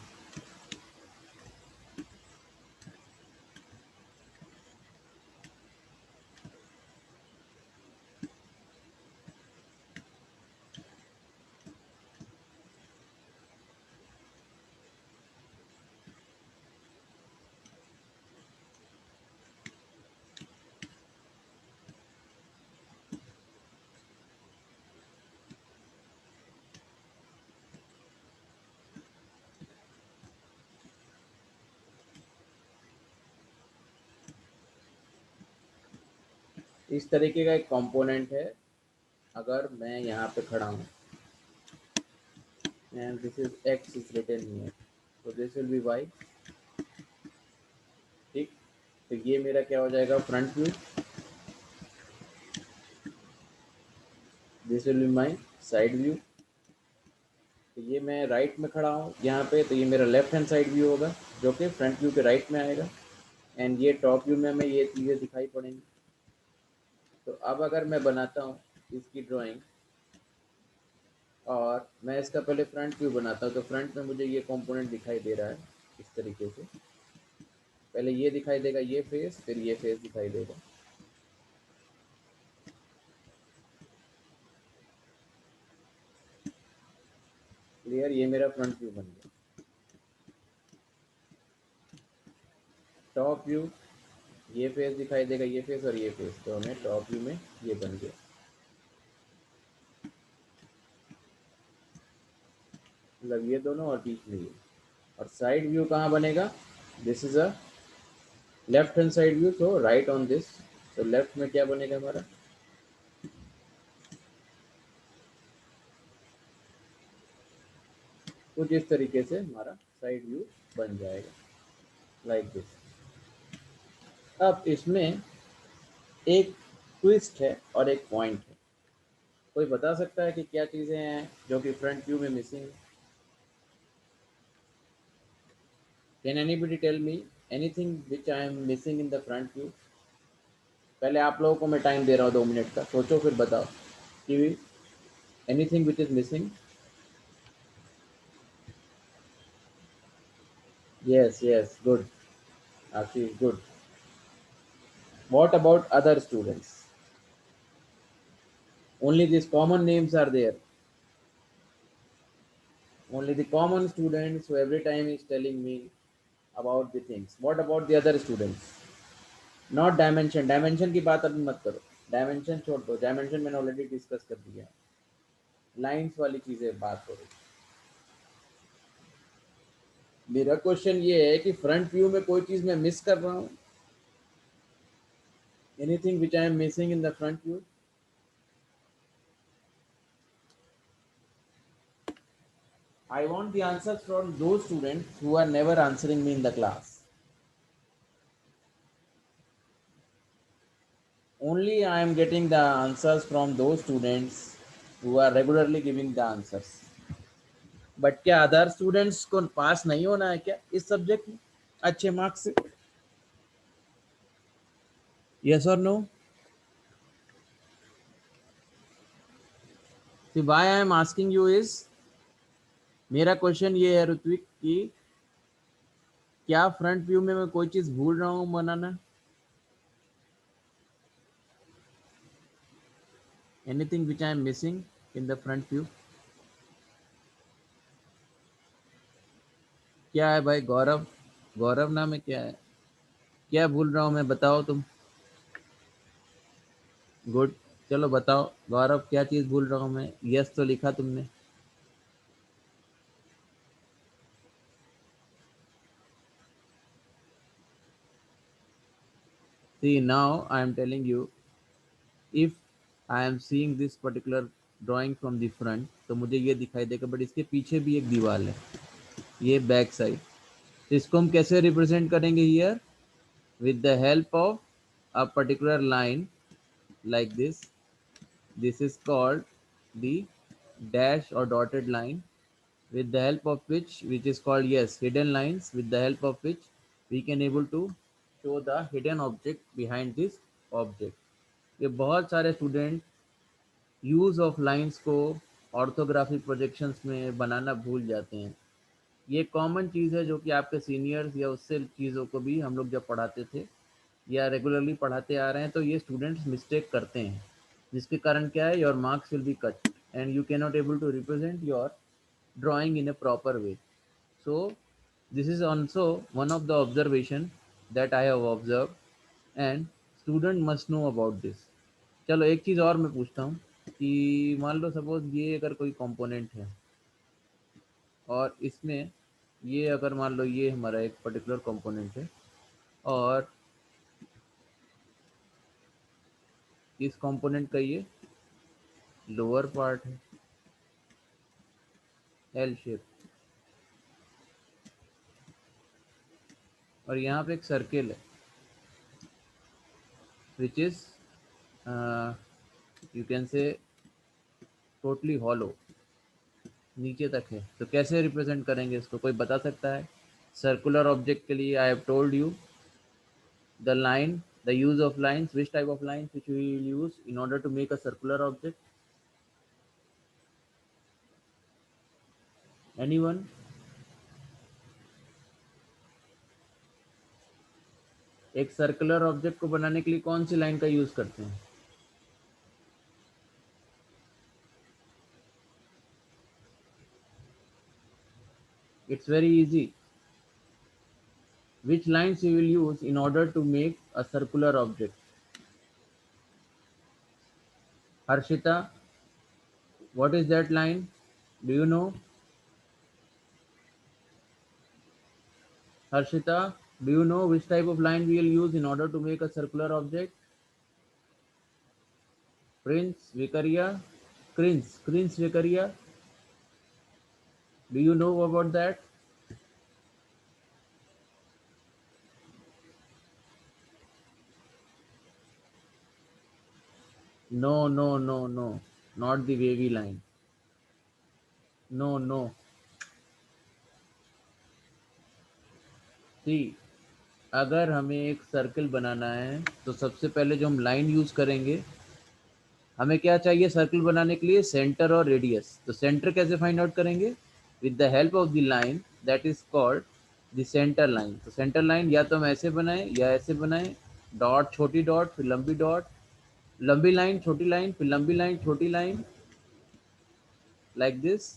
इस तरीके का एक कंपोनेंट है। अगर मैं यहाँ पे खड़ा हूँ and this is X is written here, तो दिस विल बी वाई। ठीक, तो ये मेरा क्या हो जाएगा, front view, this will be my side view. तो ये मैं राइट में खड़ा हूँ यहाँ पे, तो ये मेरा लेफ्ट हैंड साइड व्यू होगा जो कि फ्रंट व्यू के राइट में आएगा, एंड ये टॉप व्यू में हमें ये चीज़ें दिखाई पड़ेंगी। तो अब अगर मैं बनाता हूँ इसकी ड्राइंग और मैं इसका पहले फ्रंट व्यू बनाता हूँ, तो फ्रंट में मुझे ये कंपोनेंट दिखाई दे रहा है, इस तरीके से। पहले ये दिखाई देगा ये फेस, फिर ये फेस दिखाई देगा। क्लियर? ये मेरा फ्रंट व्यू बन गया। टॉप व्यू, ये फेस दिखाई देगा ये फेस और ये फेस, तो हमें टॉप व्यू में ये बन गया। मतलब ये दोनों और बीच में ये। और साइड व्यू कहाँ बनेगा? This is a left hand side view, तो राइट ऑन दिस। तो लेफ्ट में क्या बनेगा हमारा? कुछ इस तरीके से हमारा साइड व्यू बन जाएगा, लाइक दिस। अब इसमें एक ट्विस्ट है और एक पॉइंट है। कोई बता सकता है कि क्या चीज़ें हैं जो कि फ्रंट व्यू में मिसिंग है? Can anybody tell me anything which I am missing in the front view? पहले आप लोगों को मैं टाइम दे रहा हूँ 2 मिनट का, सोचो फिर बताओ कि anything which is missing. Yes yes, good Ashish, good. What about other students? Only these common names are there. Only the common students who every time is telling me about the things. What about the other students? Not dimension. Dimension की बात अभी मत करो। Dimension छोड़ दो, dimension मैंने already discuss कर दिया है। लाइंस वाली चीजें बात करो। मेरा क्वेश्चन ये है कि फ्रंट व्यू में कोई चीज मैं मिस कर रहा हूँ? Anything which I am missing in the front view? I want the answers from those students who are never answering me in the class. Only I am getting the answers from those students who are regularly giving the answers. But क्या other students को पास नहीं होना है क्या इस subject में अच्छे marks से? Yes or no? See, why I am asking you is, मेरा क्वेश्चन ये है ऋत्विक कि क्या फ्रंट व्यू में मैं कोई चीज भूल रहा हूँ बनाना? Anything which I am missing in the front view? क्या है भाई? गौरव, गौरव नाम है क्या है? क्या भूल रहा हूँ मैं, बताओ तुम। गुड, चलो बताओ गौरव, क्या चीज भूल रहा हूँ मैं? यस तो लिखा तुमने। See, now I am telling you, if I am seeing this particular drawing from the front, तो मुझे ये दिखाई देगा, बट इसके पीछे भी एक दीवार है, ये बैक साइड। तो इसको हम कैसे रिप्रेजेंट करेंगे here? With the help of a particular line like this. This is called the dash or dotted line, with the help of which is called, yes, hidden lines, with the help of which we can able to show the hidden object behind this object. ये बहुत सारे student use of lines को orthography projections में बनाना भूल जाते हैं। ये common चीज़ है जो कि आपके सीनियर्स या उससे चीज़ों को भी हम लोग जब पढ़ाते थे या रेगुलरली पढ़ाते आ रहे हैं तो ये स्टूडेंट्स मिस्टेक करते हैं, जिसके कारण क्या है, your marks will be cut and you can not able to represent your drawing in a proper way. So this is also one of the observation that I have observed and student must know about this. चलो एक चीज़ और मैं पूछता हूँ कि मान लो suppose ये अगर कोई कंपोनेंट है और इसमें ये अगर मान लो ये हमारा एक पर्टिकुलर कंपोनेंट है और इस कंपोनेंट का ये लोअर पार्ट है एल शेप, और यहाँ पे एक सर्किल है which is you can say totally hollow, नीचे तक है। तो कैसे रिप्रेजेंट करेंगे इसको, कोई बता सकता है? सर्कुलर ऑब्जेक्ट के लिए I have told you the line, the use of lines, which type of lines which we will use in order to make a circular object? Anyone? एक सर्कुलर ऑब्जेक्ट को बनाने के लिए कौन सी लाइन का use करते हैं? It's very easy. Which lines you will use in order to make a circular object? Harshita, what is that line? Do you know? Harshita, do you know which type of line we will use in order to make a circular object? Prince, Vikaria, Prince Vikaria, do you know about that? No, no, no, no, not the wavy line. No, no. See, अगर हमें एक circle बनाना है तो सबसे पहले जो हम line use करेंगे, हमें क्या चाहिए सर्कल बनाने के लिए? सेंटर और रेडियस। तो सेंटर कैसे फाइंड आउट करेंगे? With the help of the line that is called the centre line. तो सेंटर लाइन या तो हम ऐसे बनाएं या ऐसे बनाएं, डॉट, छोटी डॉट, फिर लंबी डॉट, लंबी लाइन, छोटी लाइन, फिर लंबी लाइन, छोटी लाइन, लाइक दिस,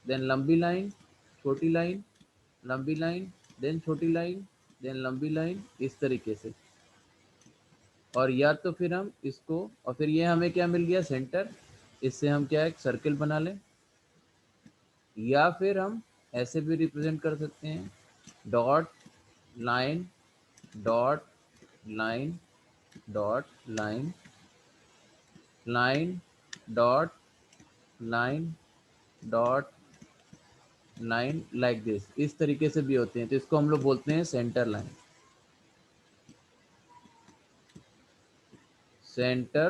देन लंबी लाइन, छोटी लाइन, लंबी लाइन, देन छोटी लाइन, देन लंबी लाइन, इस तरीके से। और या तो फिर हम इसको, और फिर ये हमें क्या मिल गया? सेंटर। इससे हम क्या एक सर्कल बना लें, या फिर हम ऐसे भी रिप्रेजेंट कर सकते हैं, dot line, dot line, dot line, line, dot line, dot line, like this. इस तरीके से भी होते हैं, तो इसको हम लोग बोलते हैं centre line. Center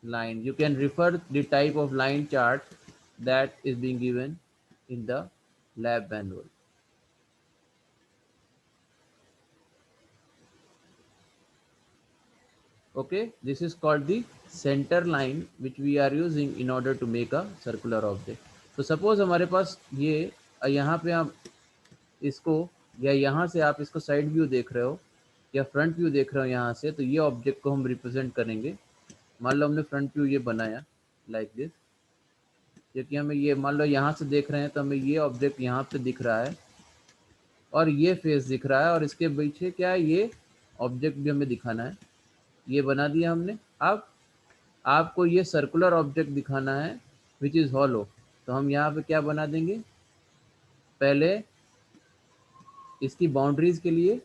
line. You can refer the type of line chart that is being given in the lab manual. Okay, this is called the center line which we are using in order to make a circular object. तो suppose हमारे पास ये यहाँ पे आप इसको, या यहाँ से आप इसको साइड व्यू देख रहे हो या फ्रंट व्यू देख रहे हो यहाँ से, तो ये ऑब्जेक्ट को हम रिप्रेजेंट करेंगे। मान लो हमने फ्रंट व्यू ये बनाया लाइक दिस, क्योंकि हमें ये, मान लो यहाँ से देख रहे हैं तो हमें ये ऑब्जेक्ट यहाँ पे दिख रहा है और ये फेस दिख रहा है, और इसके पीछे क्या है? ये ऑब्जेक्ट भी हमें दिखाना है। ये बना दिया हमने। अब आपको ये सर्कुलर ऑब्जेक्ट दिखाना है विच इज़ हॉलो, तो हम यहाँ पे क्या बना देंगे? पहले इसकी बाउंड्रीज के लिए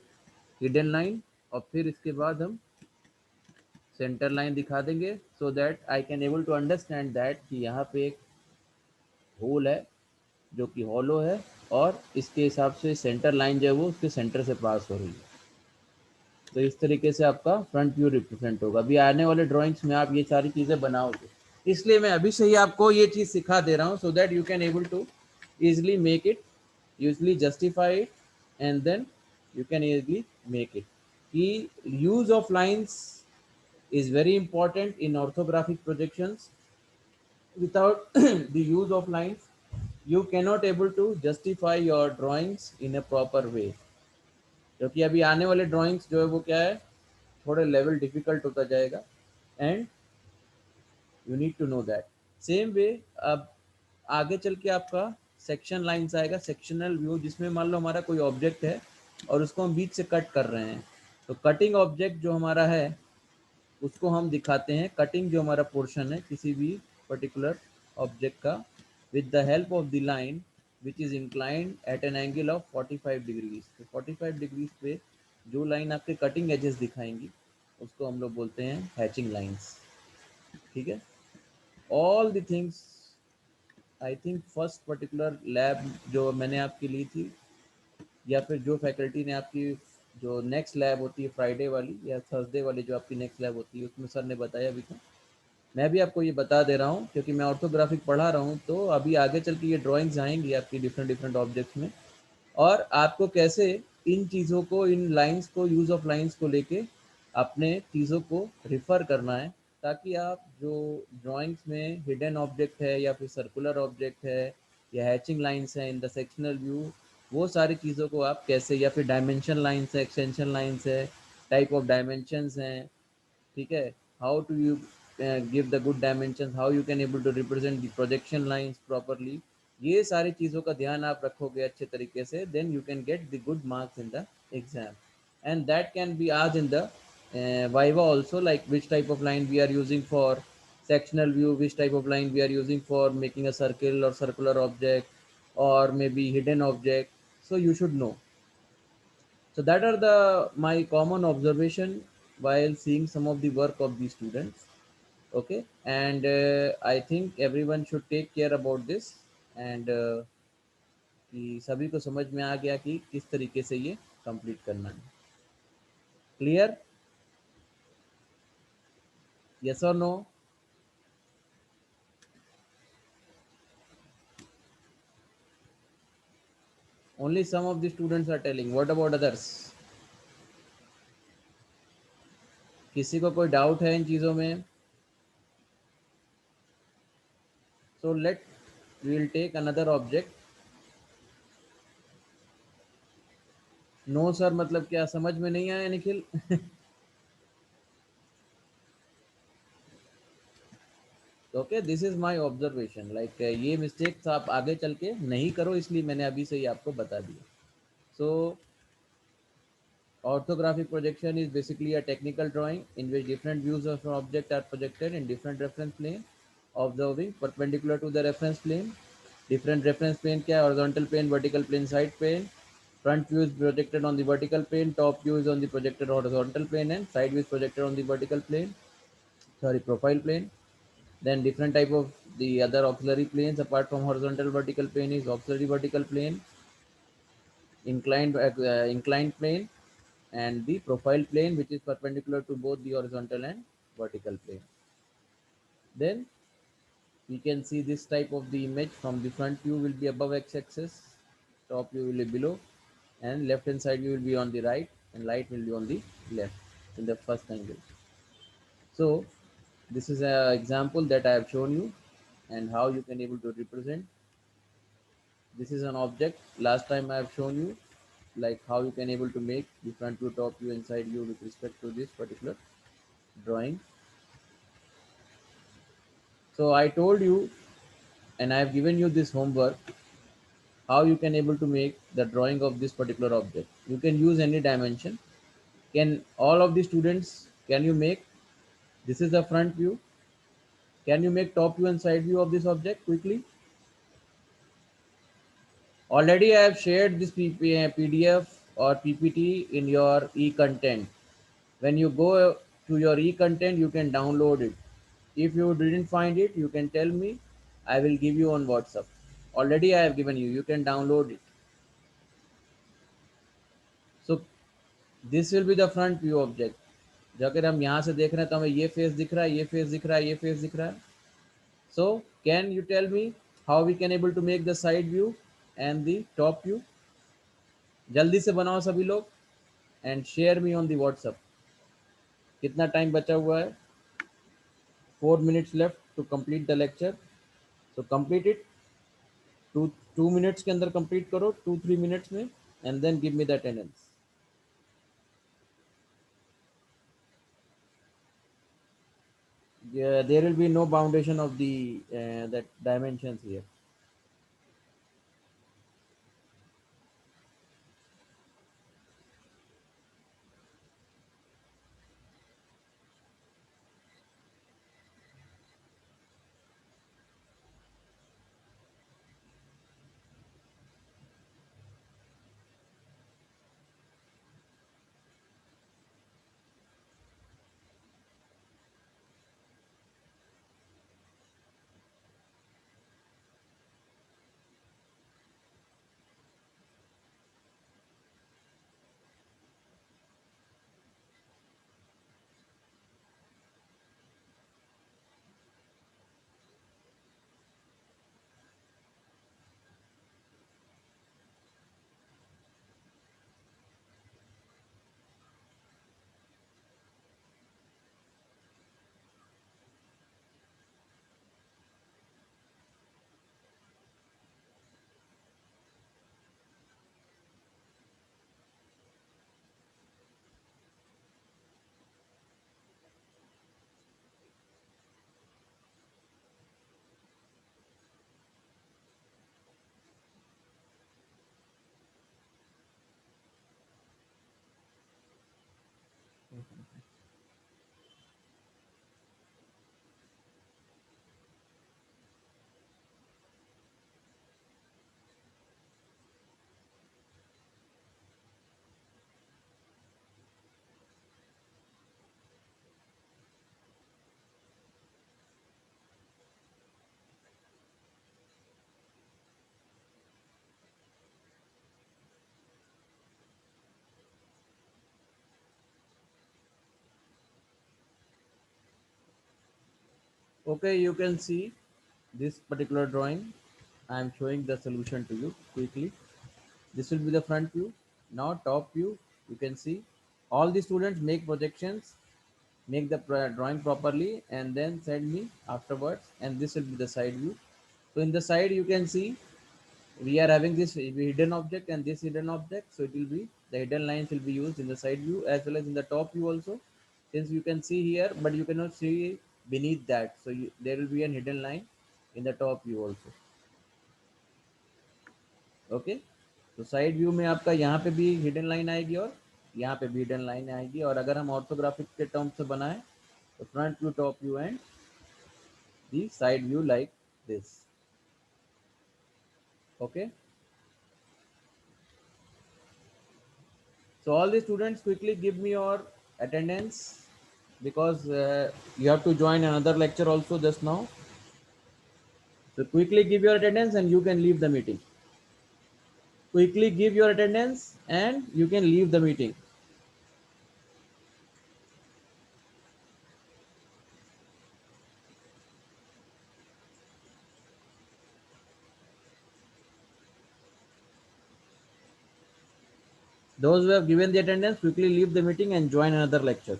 हिडन लाइन, और फिर इसके बाद हम सेंटर लाइन दिखा देंगे, so that I can able to understand that कि यहाँ पे एक होल है जो कि हॉलो है, और इसके हिसाब से सेंटर लाइन जो है वो उसके सेंटर से पास हो रही है। तो इस तरीके से आपका फ्रंट व्यू रिप्रेजेंट होगा। अभी आने वाले ड्राइंग्स में आप ये सारी चीज़ें बनाओगे, इसलिए मैं अभी से ही आपको ये चीज़ सिखा दे रहा हूँ, so that you can able to easily make it, easily justify it, and then you can easily make it. The use of lines is very important in orthographic projections. Without the use of lines, you cannot able to justify your drawings in a proper way. क्योंकि अभी आने वाले drawings जो है वो क्या है, थोड़े लेवल डिफिकल्ट होता जाएगा, and you need to know that. Same way अब आगे चल के आपका सेक्शन लाइंस आएगा, सेक्शनल व्यू, जिसमें मान लो हमारा कोई ऑब्जेक्ट है और उसको हम बीच से कट कर रहे हैं, तो कटिंग ऑब्जेक्ट जो हमारा है उसको हम दिखाते हैं, कटिंग जो हमारा पोर्शन है किसी भी पर्टिकुलर ऑब्जेक्ट का, with the help of the line which is inclined at an angle of 45 degrees. तो 45 डिग्रीज पे जो लाइन आपके कटिंग एजेस दिखाएंगी उसको हम लोग बोलते हैं हैचिंग लाइंस। ठीक है, all the things I think first particular lab जो मैंने आपकी ली थी, या फिर जो फैकल्टी ने आपकी जो नेक्स्ट लैब होती है फ्राइडे वाली या थर्सडे वाली जो आपकी नेक्स्ट लैब होती है, उसमें सर ने बताया भी था। मैं भी आपको ये बता दे रहा हूँ क्योंकि मैं ऑर्थोग्राफिक पढ़ा रहा हूँ, तो अभी आगे चल के ये ड्राइंग्स आएंगी आपकी डिफरेंट डिफरेंट ऑब्जेक्ट्स में, और आपको कैसे इन चीज़ों को, इन लाइंस को, यूज़ ऑफ लाइंस को लेके अपने चीज़ों को रिफ़र करना है, ताकि आप जो ड्राइंग्स में हिडन ऑब्जेक्ट है या फिर सर्कुलर ऑब्जेक्ट है या हैचिंग लाइंस हैं इन द सेक्शनल व्यू, वो सारी चीज़ों को आप कैसे, या फिर डायमेंशन लाइन्स है, एक्सटेंशन लाइन्स है, टाइप ऑफ डायमेंशंस हैं, ठीक है, how to you give the good dimension, how you can able to represent the projection lines properly, ये सारी चीज़ों का ध्यान आप रखोगे अच्छे तरीके से, then you can get the good marks in the exam. And that can be asked in the viva also, like which type of line we are using for sectional view, which type of line we are using for making a circle or circular object, or maybe hidden object. So you should know. So that are the my common observation while seeing some of the work of the students. Okay, and I think everyone should take care about this, and कि सभी को समझ में आ गया कि किस तरीके से ये कंप्लीट करना है. Clear? Yes or no? Only some of the students are telling. What about others? किसी को कोई डाउट है इन चीज़ों में? So we will take another object. No sir मतलब क्या, समझ में नहीं आया Nikhil? Okay, this is my observation, like ये मिस्टेक्स आप आगे चल के नहीं करो, इसलिए मैंने अभी से ही आपको बता दिया. सो orthographic projection is basically a technical drawing in which different views of an object are projected in different reference plane, observing perpendicular to the reference plane. Different reference plane क्या है? Horizontal plane, vertical plane, side plane. Front view is projected on the vertical plane, top view is on the projected horizontal plane, and side view is projected on the vertical plane, sorry, profile plane. Then different type of the other auxiliary planes apart from horizontal vertical plane is auxiliary vertical plane, inclined plane, and the profile plane, which is perpendicular to both the horizontal and vertical plane. Then we can see this type of the image from the front view will be above x-axis, top view will be below, and left hand side view will be on the right, and light will be on the left in the first angle. So this is an example that I have shown you, and how you can able to represent. This is an object. Last time I have shown you like how you can able to make the front view, top view, and side view with respect to this particular drawing. So I told you, and I have given you this homework, how you can able to make the drawing of this particular object. You can use any dimension. Can all of the students, can you make, this is the front view, can you make top view and side view of this object quickly? Already I have shared this PDF or PPT in your e-content. When you go to your e-content, you can download it. If you didn't find it, you can tell me. I will give you on WhatsApp. Already I have given you. You can download it. So this will be the front view object. अगर हम यहाँ से देख रहे हैं तो हमें ये फेस दिख रहा है, ये फेस दिख रहा है, ये फेस दिख रहा है. So can you tell me how we can able to make the side view and the top view? जल्दी से बनाओ सभी लोग and share me on the WhatsApp. कितना टाइम बचा हुआ है? 4 minutes left to complete the lecture. So complete it. 2 minutes के अंदर complete करो, 2-3 minutes में, and then give me the attendance. Yeah, there will be no boundation of the that dimensions here. Okay, you can see this particular drawing. I am showing the solution to you quickly. This will be the front view. Now top view, you can see all the students make projections, make the drawing properly, and then send me afterwards, and this will be the side view. So in the side you can see we are having this hidden object and this hidden object, so it will be the hidden lines will be used in the side view as well as in the top view also, since you can see here but you cannot see beneath that, so there will be a hidden line in the top view also. Okay, तो side view में आपका यहाँ पे भी hidden line आएगी और यहाँ पे भी हिडन लाइन आएगी, और अगर हम ऑर्थोग्राफिक के टर्म से बनाएं तो front view, top view and the side view like this. Okay, so all the students quickly give me your attendance because you have to join another lecture also just now. So quickly give your attendance and you can leave the meeting. Quickly give your attendance and you can leave the meeting. Those who have given the attendance, quickly leave the meeting and join another lecture.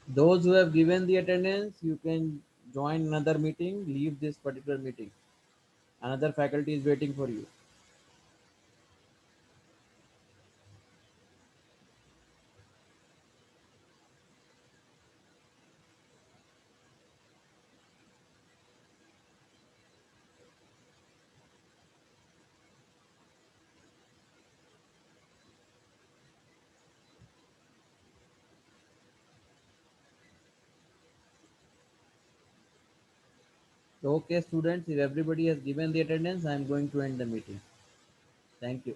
Those who have given the attendance, you can join another meeting, leave this particular meeting. Another faculty is waiting for you. So, okay, students, if everybody has given the attendance, I am going to end the meeting. Thank you.